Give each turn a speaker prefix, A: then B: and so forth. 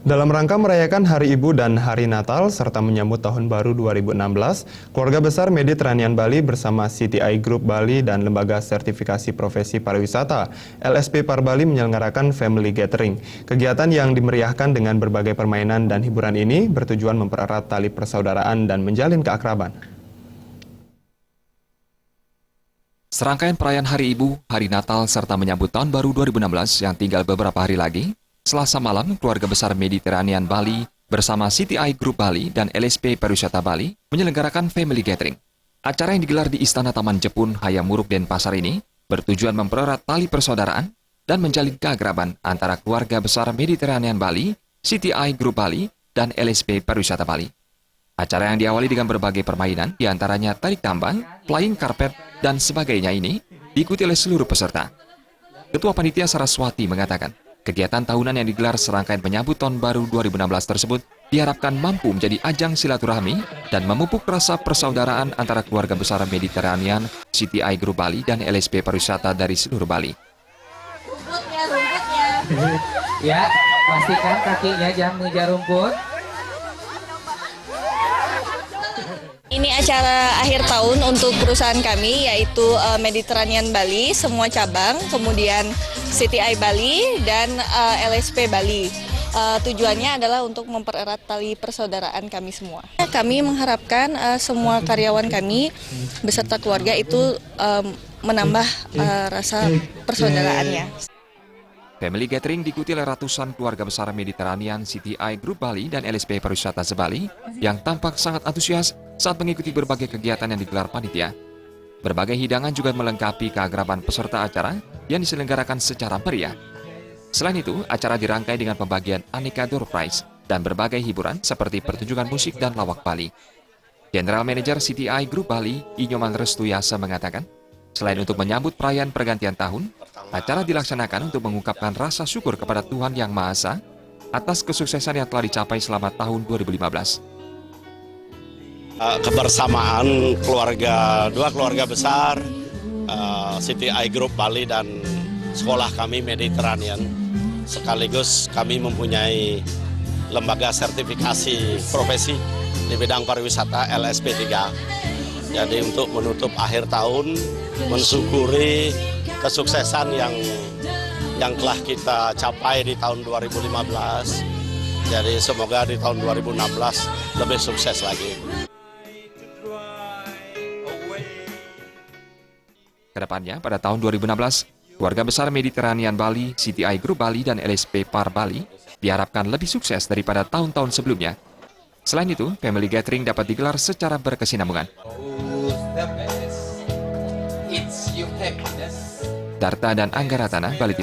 A: Dalam rangka merayakan Hari Ibu dan Hari Natal serta menyambut Tahun Baru 2016, keluarga besar Mediterranean Bali bersama CTI Group Bali dan Lembaga Sertifikasi Profesi Pariwisata LSP Par Bali menyelenggarakan Family Gathering. Kegiatan yang dimeriahkan dengan berbagai permainan dan hiburan ini bertujuan mempererat tali persaudaraan dan menjalin keakraban.
B: Serangkaian perayaan Hari Ibu, Hari Natal, serta menyambut Tahun Baru 2016 yang tinggal beberapa hari lagi, Selasa malam, keluarga besar Mediterranean Bali bersama CTI Group Bali dan LSP Pariwisata Bali menyelenggarakan Family Gathering. Acara yang digelar di Istana Taman Jepun, Hayam Muruk, Denpasar ini bertujuan mempererat tali persaudaraan dan menjalin keakraban antara keluarga besar Mediterranean Bali, CTI Group Bali, dan LSP Pariwisata Bali. Acara yang diawali dengan berbagai permainan, diantaranya tarik tambang, flying carpet, dan sebagainya ini diikuti oleh seluruh peserta. Ketua Panitia Saraswati mengatakan, kegiatan tahunan yang digelar serangkaian menyambut Tahun Baru 2016 tersebut diharapkan mampu menjadi ajang silaturahmi dan memupuk rasa persaudaraan antara keluarga besar Mediterranean, CTI Group Bali, dan LSP Pariwisata dari seluruh Bali.
C: Rumputnya. Ya, pastikan kakinya jangan mengejar rumput.
D: Ini acara akhir tahun untuk perusahaan kami, yaitu Mediterranean Bali, semua cabang, kemudian CTI Bali, dan LSP Bali. Tujuannya adalah untuk mempererat tali persaudaraan kami semua. Kami mengharapkan semua karyawan kami beserta keluarga itu menambah rasa persaudaraannya.
B: Family Gathering diikuti oleh ratusan keluarga besar Mediterranean, CTI Group Bali, dan LSP Pariwisata Sebali yang tampak sangat antusias saat mengikuti berbagai kegiatan yang digelar panitia. Berbagai hidangan juga melengkapi keakraban peserta acara yang diselenggarakan secara meriah. Selain itu, acara dirangkai dengan pembagian aneka door prize dan berbagai hiburan seperti pertunjukan musik dan lawak Bali. General Manager CTI Group Bali, Inyoman Restuyasa mengatakan, selain untuk menyambut perayaan pergantian tahun, acara dilaksanakan untuk mengungkapkan rasa syukur kepada Tuhan Yang Maha Esa atas kesuksesan yang telah dicapai selama tahun 2015.
E: Kebersamaan dua keluarga besar, CTI Group Bali dan sekolah kami Mediterranean, sekaligus kami mempunyai lembaga sertifikasi profesi di bidang pariwisata LSP 3. Jadi untuk menutup akhir tahun, mensyukuri kesuksesan yang telah kita capai di tahun 2015. Jadi semoga di tahun 2016 lebih sukses lagi.
B: Kedepannya, pada tahun 2016, keluarga besar Mediterranean Bali, CTI Group Bali, dan LSP Par Bali diharapkan lebih sukses daripada tahun-tahun sebelumnya. Selain itu, Family Gathering dapat digelar secara berkesinambungan. Darta dan Anggaratana, Bali TV.